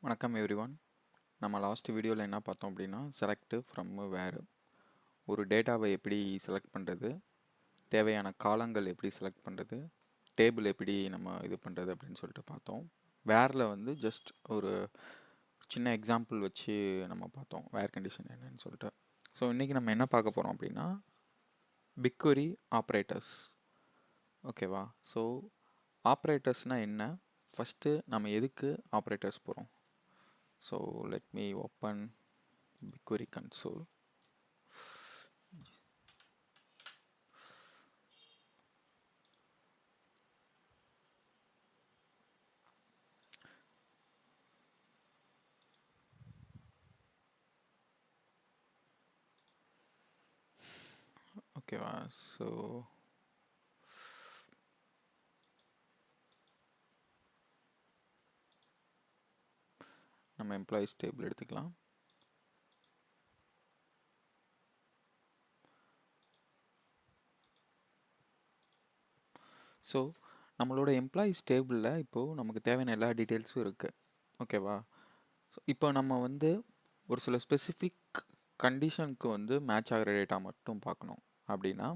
வணக்கம் எவ்ரிவன். நம்ம லாஸ்ட் வீடியோவில் என்ன பார்த்தோம் அப்படின்னா செலக்ட் ஃப்ரம் வேர் ஒரு டேட்டாவை எப்படி செலக்ட் பண்ணுறது, தேவையான காலங்கள் எப்படி செலக்ட் பண்ணுறது, டேபிள் எப்படி நம்ம இது பண்ணுறது அப்படின்னு சொல்லிட்டு பார்த்தோம். வேரில் வந்து ஜஸ்ட் ஒரு சின்ன எக்ஸாம்பிள் வச்சு நம்ம பார்த்தோம் வேர் கண்டிஷன் என்னன்னு சொல்லிட்டு. ஸோ இன்றைக்கி நம்ம என்ன பார்க்க போகிறோம் அப்படின்னா பிக்வெரி ஆப்ரேட்டர்ஸ். ஓகேவா? ஸோ ஆப்ரேட்டர்ஸ்னால் என்ன, ஃபஸ்ட்டு நம்ம எதுக்கு ஆப்ரேட்டர்ஸ் போகிறோம். So let me open Bigquery console. Okay, so நம்ம எம்ப்ளாயிஸ் டேபிள் எடுத்துக்கலாம். ஸோ நம்மளோட எம்ப்ளாயிஸ் டேபிளில் இப்போது நமக்கு தேவையான எல்லா டீட்டெயில்ஸும் இருக்குது. ஓகேவா? ஸோ இப்போ நம்ம வந்து ஒரு சில ஸ்பெசிஃபிக் கண்டிஷனுக்கு வந்து மேட்ச் ஆகிற டேட்டா மட்டும் பார்க்கணும் அப்படின்னா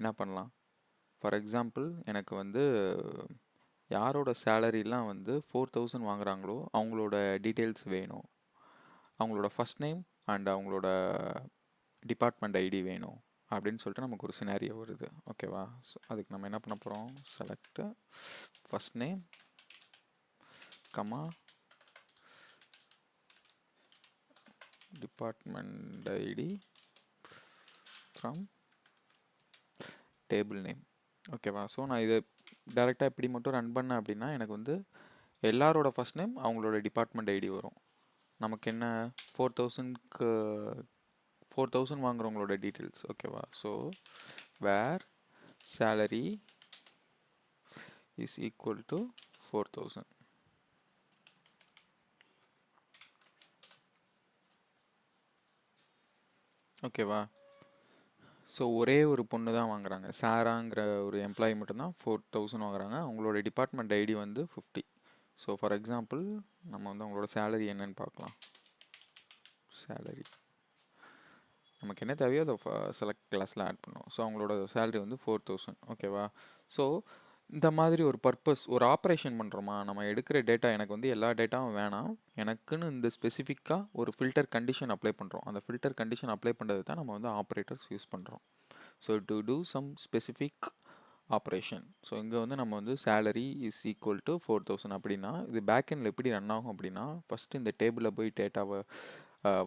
என்ன பண்ணலாம். ஃபார் எக்ஸாம்பிள் எனக்கு வந்து யாரோட சேலரிலாம் வந்து 4000 வாங்குறாங்களோ அவங்களோட டீட்டெயில்ஸ் வேணும், அவங்களோட ஃபஸ்ட் நேம் அண்ட் அவங்களோட டிபார்ட்மெண்ட் ஐடி வேணும் அப்படின்னு சொல்லிட்டு நமக்கு ஒரு சினாரியோ வருது. ஓகேவா? ஸோ அதுக்கு நம்ம என்ன பண்ண போகிறோம், select first name comma department ID from table name. ஓகேவா? ஸோ நான் இதை டைரெக்டாக இப்படி மட்டும் ரன் பண்ணேன் அப்படின்னா எனக்கு வந்து எல்லாரோட ஃபஸ்ட் நேம் அவங்களோட டிபார்ட்மெண்ட் ஐடி வரும். நமக்கு என்ன 4000 வாங்குறவங்களோட டீட்டெயில்ஸ். ஓகேவா? So where salary is equal to 4000. ஓகேவா? ஸோ ஒரே ஒரு பொண்ணு தான் வாங்குறாங்க, சாராங்கிற ஒரு எம்ப்ளாயி மட்டும்தான் 4000 வாங்குறாங்க. அவங்களோட டிபார்ட்மெண்ட் ஐடி வந்து 50. ஸோ ஃபார் எக்ஸாம்பிள் நம்ம வந்து அவங்களோட சேலரி என்னன்னு பார்க்கலாம். சேலரி நமக்கு என்ன தேவையோ அதை செலக்ட் கிளாஸில் ஆட் பண்ணுவோம். ஸோ அவங்களோட சேலரி வந்து 4000. ஓகேவா? ஸோ இந்த மாதிரி ஒரு பர்பஸ், ஒரு ஆப்ரேஷன் பண்ணுறோமா, நம்ம எடுக்கிற டேட்டா எனக்கு வந்து எல்லா டேட்டாவும் வேணாம், எனக்குன்னு இந்த ஸ்பெசிஃபிக்காக ஒரு ஃபில்டர் கண்டிஷன் அப்ளை பண்ணுறோம். அந்த ஃபில்டர் கண்டிஷன் அப்ளை பண்ணுறது தான் நம்ம வந்து ஆப்ரேட்டர்ஸ் யூஸ் பண்ணுறோம். So to do some specific operation. So இங்கே வந்து நம்ம வந்து சேலரி இஸ் ஈக்குவல் டு 4000 அப்படின்னா இது பேக்கெண்டில் எப்படி ரன் ஆகும் அப்படின்னா ஃபஸ்ட்டு இந்த டேபிளில் போய் டேட்டாவை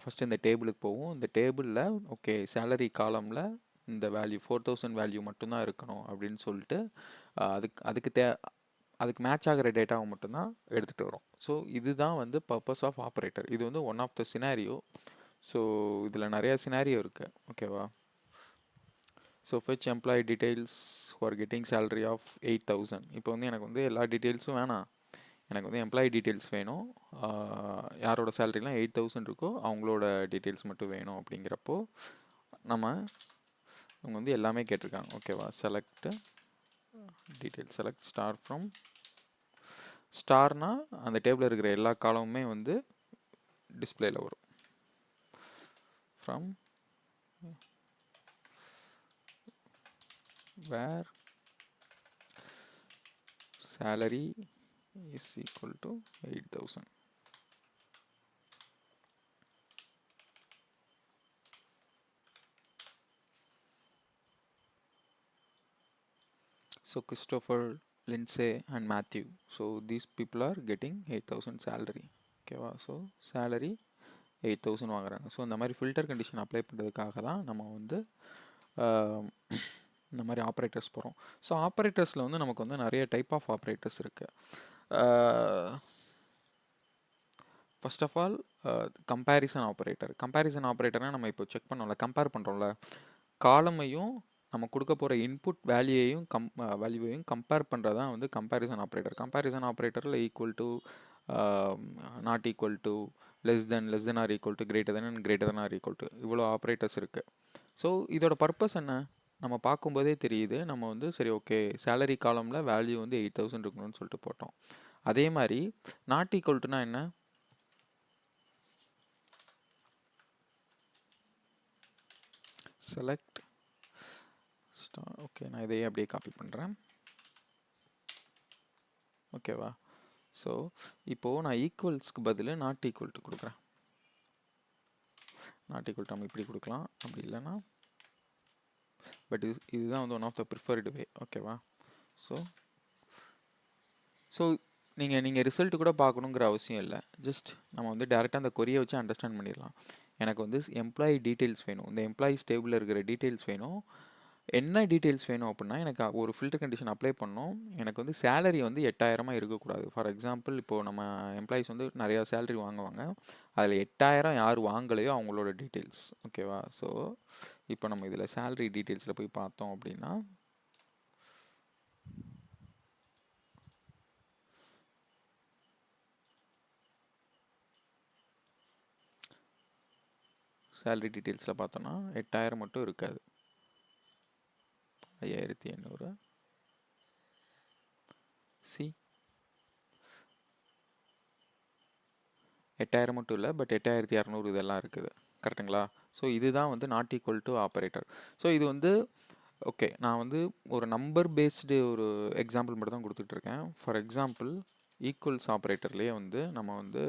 ஃபஸ்ட்டு இந்த டேபிளுக்கு போகும். இந்த டேபிளில் ஓகே சேலரி காலமில் இந்த வேல்யூ 4000 வேல்யூ மட்டும்தான் இருக்கணும் அப்படின்னு சொல்லிட்டு அதுக்கு மேட்ச் ஆகிற டேட்டாவை மட்டும்தான் எடுத்துகிட்டு வரும். ஸோ இதுதான் வந்து பர்பஸ் ஆஃப் ஆப்ரேட்டர். இது வந்து one of the scenario. So இதில் நிறையா சினாரியோ இருக்குது. ஓகேவா? So fetch employee details for getting salary of 8000. இப்போ வந்து எனக்கு வந்து எல்லா டீட்டெயில்ஸும் வேணாம், எனக்கு வந்து எம்ப்ளாயி டீட்டெயில்ஸ் வேணும். யாரோட சேலரிலாம் 8000 இருக்கோ அவங்களோட டீட்டெயில்ஸ் மட்டும் வேணும். அப்படிங்கிறப்போ அவங்க வந்து எல்லாமே கேட்டிருக்காங்க. ஓகேவா? Select detail, select star from ஸ்டார்னா அந்த டேபிளில் இருக்கிற எல்லா காலமுமே வந்து டிஸ்பிளேல வரும். From where salary is equal to 8000. So Christopher, Lindsay and Matthew, so these people are getting 8000 salary. ஓகேவா? ஸோ salary 8000 வாங்குறாங்க. ஸோ இந்த மாதிரி ஃபில்டர் கண்டிஷன் அப்ளை பண்ணுறதுக்காக தான் நம்ம வந்து இந்த மாதிரி ஆப்ரேட்டர்ஸ் போகிறோம். ஸோ ஆப்ரேட்டர்ஸில் வந்து நமக்கு வந்து நிறைய டைப் ஆஃப் ஆப்ரேட்டர்ஸ் இருக்குது. First of all comparison operator. கம்பேரிசன் ஆப்ரேட்டர்னால் நம்ம இப்போ செக் பண்ணோம்ல, கம்பேர் பண்ணுறோம்ல, காலமையும் நம்ம கொடுக்க போகிற இன்புட் வேல்யூவையும் கம்பேர் பண்ணுறது தான் வந்து கம்பேரிசன் ஆப்ரேட்டர். கம்பேரிசன் ஆப்ரேட்டரில் equal to, not equal to, less than or equal to, greater than or equal to, இவ்வளோ ஆப்ரேட்டர்ஸ் இருக்குது. ஸோ இதோட பர்பஸ் என்ன நம்ம பார்க்கும்போதே தெரியுது. நம்ம வந்து சரி ஓகே சேலரி காலமில் வேல்யூ வந்து 8000 இருக்கணும்னு சொல்லிட்டு போட்டோம். அதே மாதிரி நாட் ஈக்குவல் டுனா என்ன, செலக்ட் ஸ்டார். ஓகே, நான் இதையே அப்படியே காப்பி பண்ணுறேன். ஓகேவா? ஸோ இப்போது நான் ஈக்குவல்ஸ்க்கு பதில் நாட் ஈக்குவல் டு கொடுக்குறேன். நாட் ஈக்குவல் டு நம்ம இப்படி கொடுக்கலாம், அப்படி இல்லைன்னா பட் இதுதான் வந்து ஒன் ஆஃப் த ப்ரிஃபர்டு வே. ஓகேவா? ஸோ ஸோ நீங்கள் ரிசல்ட் கூட பார்க்கணுங்கிற அவசியம் இல்லை. ஜஸ்ட் நம்ம வந்து டேரெக்டாக அந்த கொரியை வச்சு அண்டர்ஸ்டாண்ட் பண்ணிடலாம். எனக்கு வந்து எம்ப்ளாயி டீட்டெயில்ஸ் வேணும், இந்த எம்ப்ளாயிஸ் டேபிளில் இருக்கிற டீட்டெயில்ஸ் வேணும். என்ன டீட்டெயில்ஸ் வேணும் அப்படின்னா, எனக்கு ஒரு ஃபில்டர் கண்டிஷன் அப்ளை பண்ணணும். எனக்கு வந்து சேலரி வந்து 8000 இருக்கக்கூடாது. ஃபார் எக்ஸாம்பிள், இப்போது நம்ம எம்ப்ளாயிஸ் வந்து நிறையா சேலரி வாங்குவாங்க. அதில் 8000 யார் வாங்கலையோ அவங்களோட டீட்டெயில்ஸ். ஓகேவா? ஸோ இப்போ நம்ம இதில் சேலரி டீட்டெயில்ஸில் போய் பார்த்தோம் அப்படின்னா, சேலரி டீட்டெயில்ஸில் பார்த்தோன்னா 8000 மட்டும் இருக்காது, 5800. சி 8000 மட்டும் இல்லை, பட் 8200 இதெல்லாம் இருக்குது. கரெக்டுங்களா? ஸோ இதுதான் வந்து not equal to operator. So இது வந்து ஓகே, நான் வந்து ஒரு நம்பர் பேஸ்டு ஒரு எக்ஸாம்பிள் மட்டும் தான் கொடுத்துட்ருக்கேன். ஃபார் எக்ஸாம்பிள், ஈக்குவல்ஸ் ஆப்ரேட்டர்லேயே வந்து நம்ம வந்து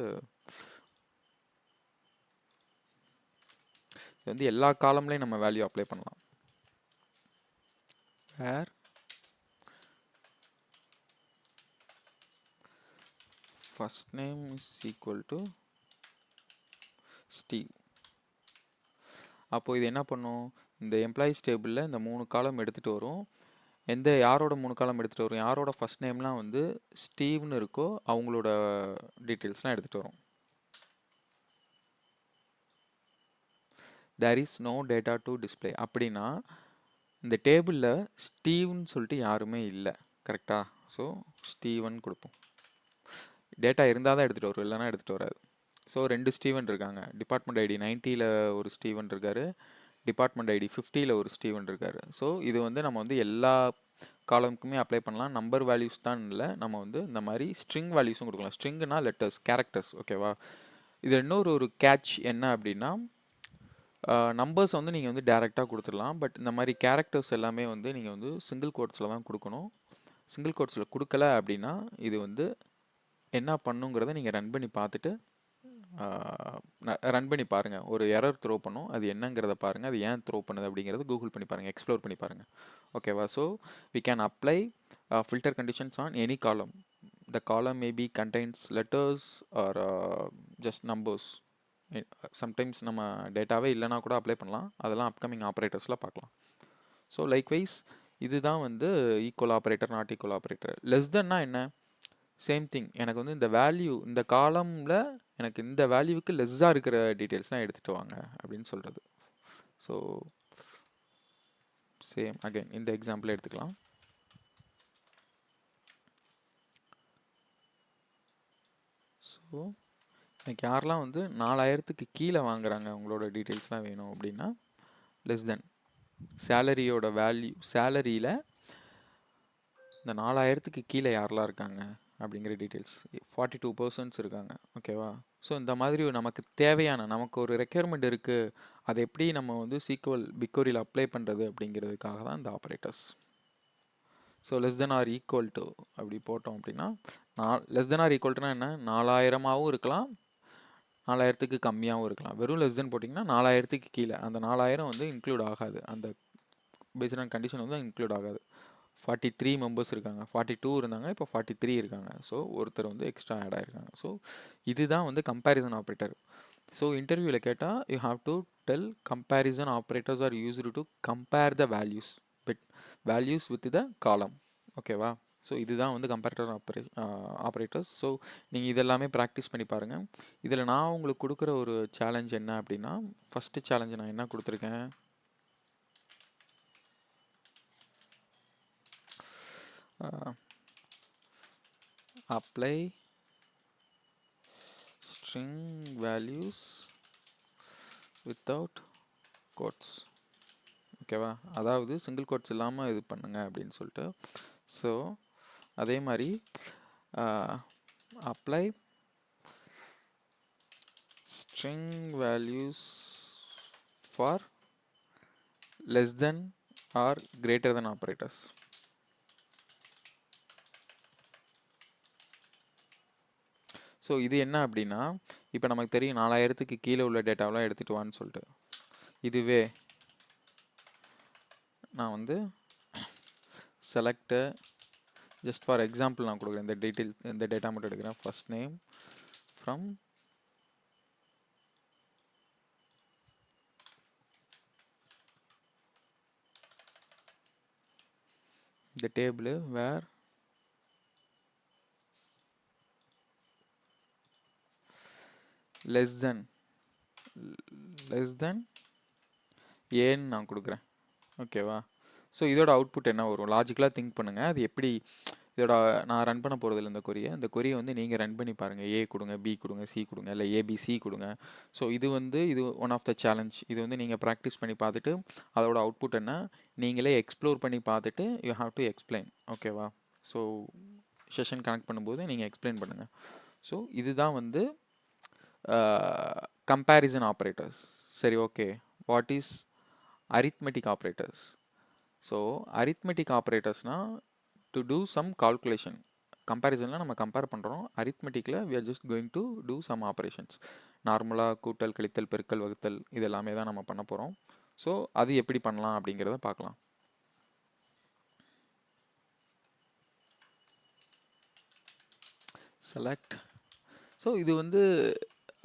இது வந்து எல்லா காலம்லேயும் நம்ம வேல்யூ அப்ளை பண்ணலாம். Where first name is equal to Steve. அப்போது இது என்ன பண்ணும், இந்த எம்ப்ளாயிஸ் டேபிளில் இந்த 3 காலம் எடுத்துகிட்டு வரும். யாரோட 3 காலம் எடுத்துகிட்டு வரும், யாரோட ஃபர்ஸ்ட் நேம்லாம் வந்து ஸ்டீவ்னு இருக்கோ அவங்களோட டீட்டெயில்ஸ்லாம் எடுத்துகிட்டு வரும். there is no data to display. அப்படின்னா இந்த டேபிளில் ஸ்டீவ்னு சொல்லிட்டு யாருமே இல்லை. கரெக்டாக? ஸோ ஸ்டீவன் கொடுப்போம். டேட்டா இருந்தால் தான் எடுத்துகிட்டு வரும், இல்லைனா எடுத்துகிட்டு வராது. ஸோ 2 ஸ்டீவன் இருக்காங்க. டிபார்ட்மெண்ட் ஐடி 90ல் ஒரு ஸ்டீவன் இருக்கார், டிபார்ட்மெண்ட் ஐடி 50ல் ஒரு ஸ்டீவன் இருக்கார். ஸோ இது வந்து நம்ம வந்து எல்லா காலமுக்குமே அப்ளை பண்ணலாம். நம்பர் வேல்யூஸ் தான் இல்லை, நம்ம வந்து இந்த மாதிரி ஸ்ட்ரிங் வேல்யூஸும் கொடுக்கலாம். ஸ்ட்ரிங்னா லெட்டர்ஸ், கேரக்டர்ஸ். ஓகேவா? இது இன்னொரு கேட்ச் என்ன அப்படின்னா, நம்பர்ஸ் வந்து நீங்கள் வந்து டேரெக்டாக கொடுத்துடலாம். பட் இந்த மாதிரி கேரக்டர்ஸ் எல்லாமே வந்து நீங்கள் வந்து சிங்கிள் கோட்ஸில் தான் கொடுக்கணும். சிங்கிள் கோட்ஸில் கொடுக்கல அப்படின்னா இது வந்து என்ன பண்ணுங்கிறத நீங்கள் ரன் பண்ணி பார்த்துட்டு ரன் பண்ணி பாருங்கள். ஒரு எரர் த்ரோ பண்ணும், அது என்னங்கிறத பாருங்கள். அது ஏன் த்ரோ பண்ணுது அப்படிங்கிறது கூகுள் பண்ணி பாருங்கள், எக்ஸ்ப்ளோர் பண்ணி பாருங்கள். ஓகேவா? So we can apply filter conditions on any column. The column may be contains letters or just numbers. Sometimes நம்ம டேட்டாவே இல்லைனா கூட அப்ளை பண்ணலாம். அதெல்லாம் அப்கமிங் ஆப்ரேட்டர்ஸில் பார்க்கலாம். ஸோ லைக்வைஸ் இதுதான் வந்து equal operator, not equal operator. Less தென்னா என்ன, சேம் திங். எனக்கு வந்து இந்த வேல்யூ, இந்த காலமில் எனக்கு இந்த வேல்யூவுக்கு லெஸ்ஸாக இருக்கிற டீட்டெயில்ஸ்லாம் எடுத்துகிட்டு வாங்க அப்படின்னு சொல்கிறது. ஸோ சேம் அகைன் இந்த எக்ஸாம்பிள் எடுத்துக்கலாம். ஸோ எனக்கு யாரெல்லாம் வந்து 4000க்கு கீழே வாங்குறாங்க, உங்களோட டீட்டெயில்ஸ்லாம் வேணும் அப்படின்னா லெஸ் தென் சேலரியோட வேல்யூ, சேலரியில் இந்த 4000க்கு கீழே யாரெல்லாம் இருக்காங்க அப்படிங்கிற டீட்டெயில்ஸ் 42% இருக்காங்க. ஓகேவா? ஸோ இந்த மாதிரி நமக்கு தேவையான, நமக்கு ஒரு ரெக்யர்மெண்ட் இருக்குது, அதை எப்படி நம்ம வந்து பிக்வரியில் அப்ளை பண்ணுறது அப்படிங்கிறதுக்காக தான் இந்த operators. So less than or equal to அப்படி போட்டோம் அப்படின்னா, லெஸ் தென் ஆர் ஈக்குவல் டுனா என்ன, 4000ஆகவும் இருக்கலாம், 4000க்கு கம்மியாகவும் இருக்கலாம். வெறும் லெஸ் தென் போட்டிங்கன்னா 4000க்கு கீழே, அந்த 4000 வந்து இன்க்ளூட் ஆகாது, அந்த பேஸ்ட் ஆன் கண்டிஷன் வந்து இன்க்ளூட் ஆகாது. 43 மெம்பர்ஸ் இருக்காங்க, 42 இருந்தாங்க, இப்போ 43 இருக்காங்க. ஸோ ஒருத்தர் வந்து எக்ஸ்ட்ரா ஆட் ஆகிருக்காங்க. ஸோ இதுதான் வந்து கம்பேரிசன் ஆப்ரேட்டர். ஸோ இன்டர்வியூவில் கேட்டால் you have to tell comparison operators R used to compare the values with the காலம். ஓகேவா? ஸோ இதுதான் வந்து கம்பேரிட்டர் ஆப்ரேட்டர்ஸ். ஸோ நீங்கள் இதெல்லாமே ப்ராக்டிஸ் பண்ணி பாருங்கள். இதில் நான் உங்களுக்கு கொடுக்குற ஒரு சேலஞ்ச் என்ன அப்படின்னா, ஃபஸ்ட்டு சேலஞ்சு நான் என்ன கொடுத்துருக்கேன், apply string values without quotes. ஓகேவா? அதாவது சிங்கிள் கோட்ஸ் இல்லாமல் இது பண்ணுங்க அப்படின்னு சொல்லிட்டு. ஸோ அதே மாதிரி apply string values for less than or greater than operators. So இது என்ன அப்படின்னா, இப்போ நமக்கு தெரியும் 4000க்கு கீழே உள்ள டேட்டாவெலாம் எடுத்துகிட்டு வான்னு சொல்லிட்டு. இதுவே நான் வந்து செலக்ட் ஜஸ்ட் ஃபார் எக்ஸாம்பிள் நான் கொடுக்குறேன். இந்த டேட்டா மட்டும் எடுக்கிறேன். First name from the table where less than ஏன்னு நான் கொடுக்குறேன். ஓகேவா? ஸோ இதோட அவுட்புட் என்ன வரும்? லாஜிக்கலாக திங்க் பண்ணுங்கள். அது எப்படி இதோட நான் ரன் பண்ண போகிறதில்ல இந்த கொரியை வந்து நீங்கள் ரன் பண்ணி பாருங்கள். ஏ கொடுங்க, பி கொடுங்க, சி கொடுங்க, இல்லை ஏபிசி கொடுங்க. ஸோ இது ஒன் ஆஃப் த சேலஞ்ச். இது வந்து நீங்கள் ப்ராக்டிஸ் பண்ணி பார்த்துட்டு அதோட அவுட்புட் என்ன நீங்களே எக்ஸ்ப்ளோர் பண்ணி பார்த்துட்டு யூ ஹாவ் டு எக்ஸ்பிளைன். ஓகேவா? ஸோ செஷன் கனெக்ட் பண்ணும்போது நீங்கள் எக்ஸ்பிளைன் பண்ணுங்கள். ஸோ இதுதான் வந்து கம்பேரிசன் ஆப்ரேட்டர்ஸ். சரி, okay. What is arithmetic operators? So arithmetic operatorsனா to do some calculation. கம்பேரிசனில் நம்ம கம்பேர் பண்ணுறோம். அரித்மெட்டிக்கில் we are just going to do some operations. நார்மலாக கூட்டல், கழித்தல், பெருக்கல், வகுத்தல் இது எல்லாமே தான் நம்ம பண்ண போகிறோம். ஸோ அது எப்படி பண்ணலாம் அப்படிங்கிறத பார்க்கலாம். செலக்ட். ஸோ இது வந்து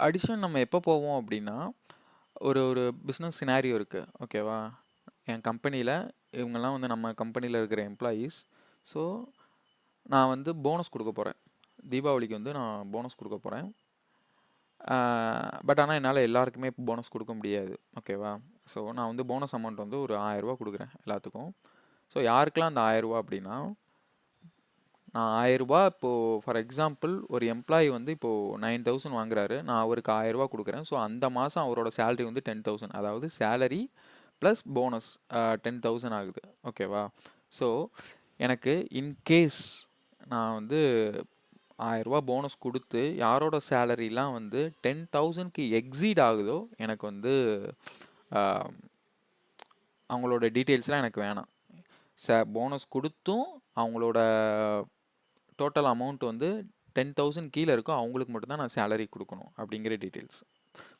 அடிஷன் நம்ம எப்போ போவோம் அப்படின்னா, ஒரு பிஸ்னஸ் சினாரியோ இருக்குது. ஓகேவா? என் கம்பெனியில் இவங்கெல்லாம் வந்து நம்ம கம்பெனியில் இருக்கிற எம்ப்ளாயீஸ். ஸோ நான் வந்து போனஸ் கொடுக்க போகிறேன். தீபாவளிக்கு வந்து நான் போனஸ் கொடுக்க போகிறேன். பட் ஆனால் என்னால் எல்லாருக்குமே போனஸ் கொடுக்க முடியாது. ஓகேவா? ஸோ நான் வந்து போனஸ் அமௌண்ட் வந்து ஒரு 1000 கொடுக்குறேன் எல்லாத்துக்கும். ஸோ யாருக்கெல்லாம் அந்த 1000 அப்படின்னா, நான் 1000 இப்போது ஃபார் எக்ஸாம்பிள் ஒரு எம்ப்ளாயி வந்து இப்போது 9000 வாங்குறாரு. நான் அவருக்கு 1000 கொடுக்குறேன். ஸோ அந்த மாதம் அவரோட சேலரி வந்து 10,000. அதாவது சேலரி ப்ளஸ் போனஸ் 10,000 ஆகுது. ஓகேவா? ஸோ எனக்கு இன்கேஸ் நான் வந்து 1000 போனஸ் கொடுத்து யாரோட சேலரிலாம் வந்து 10,000க்கு எக்ஸீட் ஆகுதோ எனக்கு வந்து அவங்களோட டீட்டெயில்ஸ்லாம் எனக்கு வேணாம். போனஸ் கொடுத்தும் அவங்களோட டோட்டல் அமௌண்ட் வந்து 10,000 கீழே இருக்கும், அவங்களுக்கு மட்டும்தான் நான் சேலரி கொடுக்கணும் அப்படிங்கிற டீட்டெயில்ஸ்.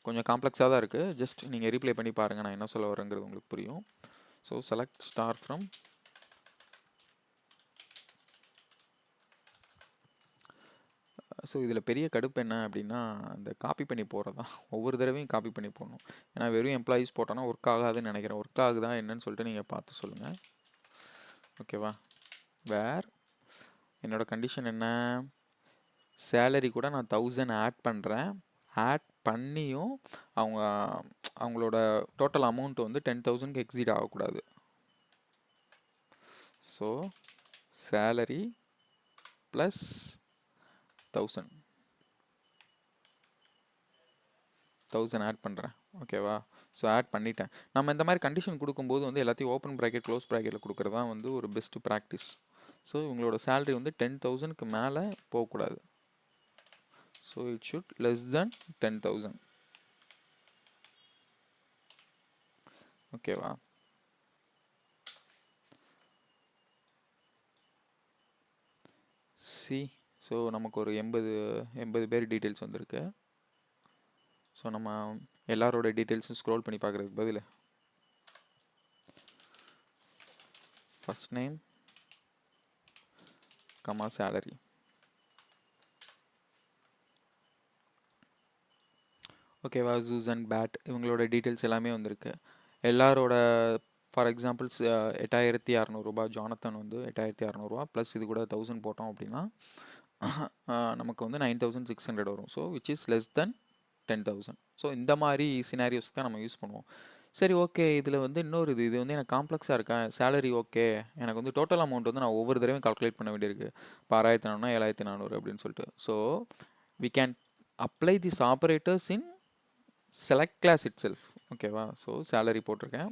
கொஞ்சம் காம்ப்ளெக்ஸாக தான் இருக்குது. ஜஸ்ட் நீங்கள் ரீப்ளே பண்ணி பாருங்கள், நான் என்ன சொல்ல வரேங்கிறது உங்களுக்கு புரியும். So select star from. So இதில் பெரிய கடுப்பு என்ன அப்படின்னா, அந்த காப்பி பண்ணி போகிறது தான். ஒவ்வொரு தடவையும் காப்பி பண்ணி போடணும். ஏன்னா வெறும் எம்ப்ளாயீஸ் போட்டோன்னா ஒர்க் ஆகாதுன்னு நினைக்கிறேன். ஒர்க் ஆகுதா என்னன்னு சொல்லிட்டு நீங்கள் பார்த்து சொல்லுங்கள். ஓகேவா? வேர் என்னோடய கண்டிஷன் என்ன? சேலரி கூட நான் 1000 ஆட் பண்ணுறேன். ஆட் பண்ணியும் அவங்களோட டோட்டல் அமௌண்ட் வந்து 10,000க்கு எக்ஸீட் ஆகக்கூடாது. ஸோ சேலரி ப்ளஸ் 1000 ஆட் பண்ணுறேன். ஓகேவா? ஸோ ஆட் பண்ணிட்டேன். நம்ம இந்த மாதிரி கண்டிஷன் கொடுக்கும்போது வந்து எல்லாத்தையும் ஓப்பன் ப்ராக்கெட் க்ளோஸ் ப்ராக்கெட்டில் கொடுக்குறது தான் வந்து ஒரு பெஸ்ட்டு ப்ராக்டிஸ். ஸோ இவங்களோட சேலரி வந்து 10,000க்கு மேலே போகக்கூடாது. So it should less than 10,000. ஓகேவா? சி. ஸோ நமக்கு ஒரு 80 பேர் டீட்டெயில்ஸ் வந்திருக்கு. ஸோ நம்ம எல்லாரோட டீட்டெயில்ஸும் ஸ்க்ரோல் பண்ணி பார்க்குறதுக்கு பதில் ஃபர்ஸ்ட் நேம் கமா சேலரி. ஓகேவா? ஜூஸ் அண்ட் பேட் இவங்களோட டீட்டெயில்ஸ் எல்லாமே வந்திருக்கு. எல்லாரோட ஃபார் எக்ஸாம்பிள்ஸ் 8,600 ஜானத்தன் வந்து 8,600 ப்ளஸ் இது கூட 1000 போட்டோம் அப்படின்னா நமக்கு வந்து 9,600 வரும். So which is less than 10,000. So இந்த மாதிரி சினாரியோஸ் தான் நம்ம யூஸ் பண்ணுவோம். சரி, ஓகே. இதில் வந்து இன்னொரு இது வந்து எனக்கு காம்ப்ளெக்ஸாக இருக்கேன். சேலரி ஓகே, எனக்கு வந்து டோட்டல் அமௌண்ட் வந்து நான் ஒவ்வொரு தடவையும் கால்குலேட் பண்ண வேண்டியிருக்கு. இப்போ 6,400 7,400 அப்படின்னு சொல்லிட்டு. So we can apply this operators in select clause itself. ஓகேவா? ஸோ சேலரி போட்டிருக்கேன்.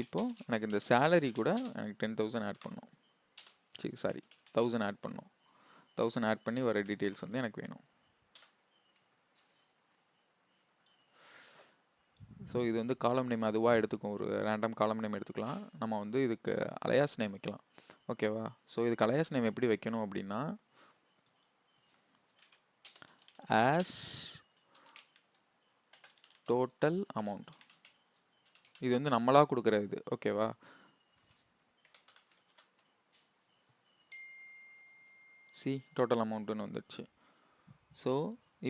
இப்போது எனக்கு இந்த சேலரி கூட எனக்கு 10,000 ஆட் பண்ணும். சரி, சாரி 1000 ஆட் பண்ணும். 1000 ஆட் பண்ணி வர டீட்டெயில்ஸ் வந்து எனக்கு வேணும். ஸோ இது வந்து காலம் நேம் அதுவாக எடுத்துக்கும், ஒரு ரேண்டம் காலம் நேம் எடுத்துக்கலாம். நம்ம வந்து இதுக்கு அலையாஸ் நேம் வைக்கலாம். ஓகேவா? ஸோ இதுக்கு அலையாஸ் நேம் எப்படி வைக்கணும் அப்படின்னா, ஆஸ் டோட்டல் அமௌண்ட். இது வந்து நம்மளாக கொடுக்குற இது. ஓகேவா? சி டோட்டல் அமௌண்ட்டுன்னு வந்துடுச்சு. ஸோ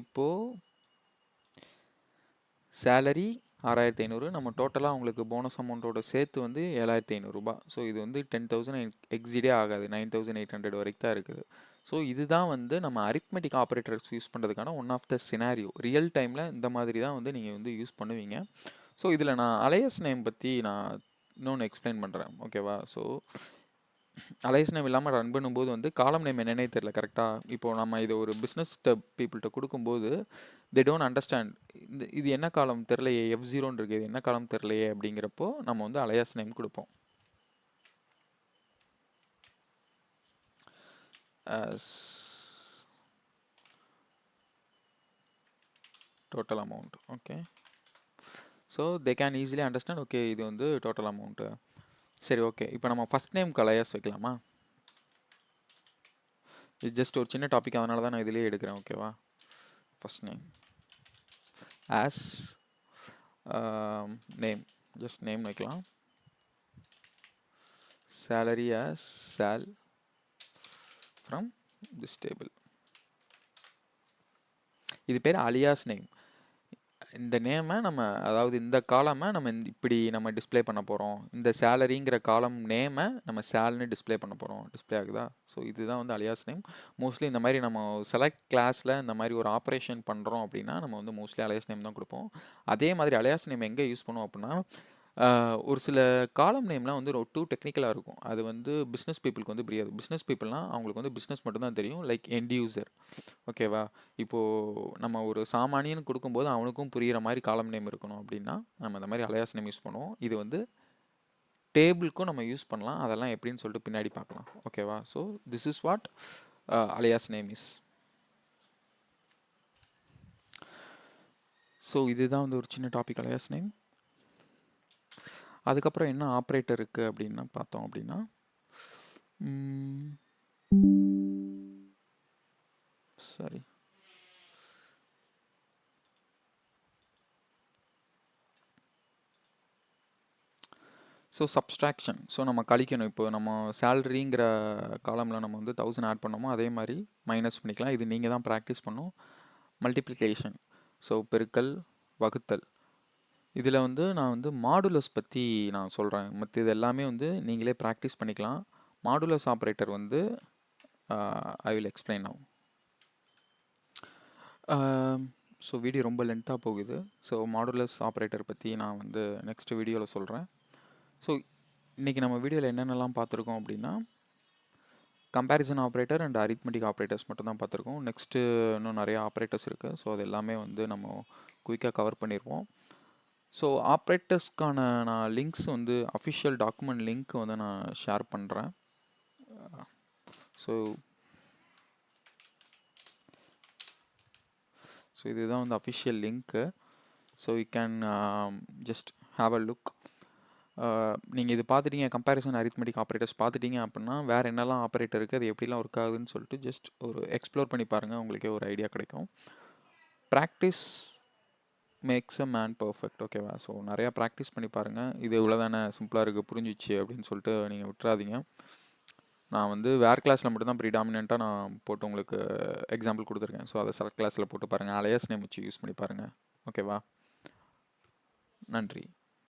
இப்போது சேலரி 6500, நம்ம டோட்டலாக உங்களுக்கு போனஸ் அமௌண்ட்டோட சேர்த்து வந்து 7500 ரூபாய். ஸோ இது வந்து 10,000 எக்ஸிடே ஆகாது, 9800 வரைக்கும் தான் இருக்குது. ஸோ இதுதான் வந்து நம்ம அரித்மெட்டிக் ஆப்ரேட்டர்ஸ் யூஸ் பண்ணுறதுக்கான one of the scenario. Real டைமில் இந்த மாதிரி தான் வந்து நீங்கள் வந்து யூஸ் பண்ணுவீங்க. ஸோ இதில் நான் அலையஸ் நேம் பற்றி நான் இன்னொன்று எக்ஸ்பிளைன் பண்ணுறேன். ஓகேவா? ஸோ அலையஸ் நேம் இல்லாமல் ரன் பண்ணும்போது வந்து காலம் நேம் என்னன்னே தெரியல கரெக்டாக. இப்போது நம்ம இதை ஒரு பிஸ்னஸ் பீப்புள்கிட்ட கொடுக்கும்போது தே டோன்ட் அண்டர்ஸ்டாண்ட், இது என்ன காலம் தெரிலையே, F0 இருக்குது, இது என்ன காலம் தெரிலையே அப்படிங்கிறப்போ நம்ம வந்து அலையாஸ் நேம் கொடுப்போம். as total amount. Okay, so they can easily understand. Okay, இது வந்து டோட்டல் அமௌண்ட்டு. சரி, ஓகே. இப்போ நம்ம ஃபஸ்ட் நேம்க்கு அலையாஸ் வைக்கலாமா? இது ஜஸ்ட் ஒரு சின்ன டாபிக், அதனால தான் நான் இதிலே எடுக்கிறேன். ஓகேவா? First name as name, just name வைக்கலாம். salary as sal from this table. இது பேர் அலியாஸ் நேம். இந்த நேமை நம்ம, அதாவது இந்த காலமை நம்ம இப்படி நம்ம டிஸ்பிளே பண்ண போகிறோம். இந்த சேலரிங்கிற காலம் நேமை நம்ம சேல்னு டிஸ்பிளே பண்ண போகிறோம். டிஸ்பிளே ஆகுதா? ஸோ இதுதான் வந்து அலியாஸ் நேம். மோஸ்ட்லி இந்த மாதிரி நம்ம செலக்ட் கிளாஸில் இந்த மாதிரி ஒரு ஆப்ரேஷன் பண்ணுறோம் அப்படின்னா நம்ம வந்து மோஸ்ட்லி அலியாஸ் நேம் தான் கொடுப்போம். அதே மாதிரி அலியாஸ் நேம் எங்கே யூஸ் பண்ணுவோம் அப்படின்னா, ஒரு சில காலம் நேம்லாம் வந்து ஒரு டெக்னிக்கலாக இருக்கும். அது வந்து பிஸ்னஸ் பீப்புளுக்கு வந்து புரியாது. பிஸ்னஸ் பீப்புள்னால் அவங்களுக்கு வந்து பிஸ்னஸ் மட்டும்தான் தெரியும், லைக் எண்ட் யூசர். ஓகேவா? இப்போது நம்ம ஒரு சாமானியன் கொடுக்கும்போது அவனுக்கும் புரிகிற மாதிரி காலம் நேம் இருக்கணும் அப்படின்னா நம்ம இந்த மாதிரி அலையாஸ் நேம் யூஸ் பண்ணுவோம். இது வந்து டேபிளுக்கும் நம்ம யூஸ் பண்ணலாம். அதெல்லாம் எப்படின்னு சொல்லிட்டு பின்னாடி பார்க்கலாம். ஓகேவா? So this is what அலையாஸ் name is. So இதுதான் வந்து ஒரு சின்ன டாபிக், அலையாஸ் நேம். அதுக்கப்புறம் என்ன ஆப்ரேட்டர் இருக்குது அப்படின்னு பார்த்தோம் அப்படின்னா, சரி, ஸோ சப்ஸ்ட்ராக்ஷன். ஸோ நம்ம கழிக்கணும். இப்போ நம்ம சேலரிங்கிற காலமில் நம்ம வந்து 1000 ஆட் பண்ணோமோ அதே மாதிரி மைனஸ் பண்ணிக்கலாம். இது நீங்கள் தான் ப்ராக்டிஸ் பண்ணணும். மல்டிப்ளிகேஷன், ஸோ பெருக்கல், வகுத்தல். இதில் வந்து நான் வந்து மாடுலஸ் பற்றி நான் சொல்கிறேன். மற்ற இது எல்லாமே வந்து நீங்களே ப்ராக்டிஸ் பண்ணிக்கலாம். மாடுலஸ் ஆப்ரேட்டர் வந்து I will explain now. So video ரொம்ப லென்த்தாக போகுது. ஸோ மாடுலஸ் ஆப்ரேட்டர் பற்றி நான் வந்து நெக்ஸ்ட் வீடியோவில் சொல்கிறேன். ஸோ இன்றைக்கி நம்ம வீடியோவில் என்னென்னலாம் பார்த்துருக்கோம் அப்படின்னா, comparison operator and arithmetic operators மட்டும் தான் பார்த்துருக்கோம். நெக்ஸ்ட்டு இன்னும் நிறைய ஆப்ரேட்டர்ஸ் இருக்குது. ஸோ அது எல்லாமே வந்து நம்ம குயிக்காக கவர் பண்ணிடுவோம். ஸோ ஆப்ரேட்டர்ஸ்க்கான நான் லிங்க்ஸ் வந்து அஃபிஷியல் டாக்குமெண்ட் லிங்க் வந்து நான் ஷேர் பண்ணுறேன். ஸோ இதுதான் வந்து official link. So you can just have a look. நீங்கள் இது பார்த்துட்டீங்க, கம்பேரிசன் அரித்மெட்டிக் ஆப்ரேட்டர்ஸ் பார்த்துட்டீங்க அப்படின்னா வேறு என்னெல்லாம் ஆப்ரேட்டர் இருக்குது, அது எப்படிலாம் ஒர்க் ஆகுதுன்னு சொல்லிட்டு ஜஸ்ட் ஒரு எக்ஸ்ப்ளோர் பண்ணி பாருங்கள், உங்களுக்கே ஒரு ஐடியா கிடைக்கும். Practice makes a man perfect. ஓகேவா? ஸோ நிறையா ப்ராக்டிஸ் பண்ணி பாருங்கள். இது இவ்வளோ தானே, சிம்பிளாக இருக்குது, புரிஞ்சிச்சு அப்படின்னு சொல்லிட்டு நீங்கள் விட்டுறாதீங்க. நான் வந்து வேறு கிளாஸில் மட்டும்தான் ப்ரீடாமினண்ட்டாக நான் போட்டு உங்களுக்கு எக்ஸாம்பிள் கொடுத்துருக்கேன். ஸோ அதை செலக்ட் கிளாஸில் போட்டு பாருங்கள், அலையாஸ் நேம் வச்சு யூஸ் பண்ணி பாருங்கள். ஓகேவா? நன்றி.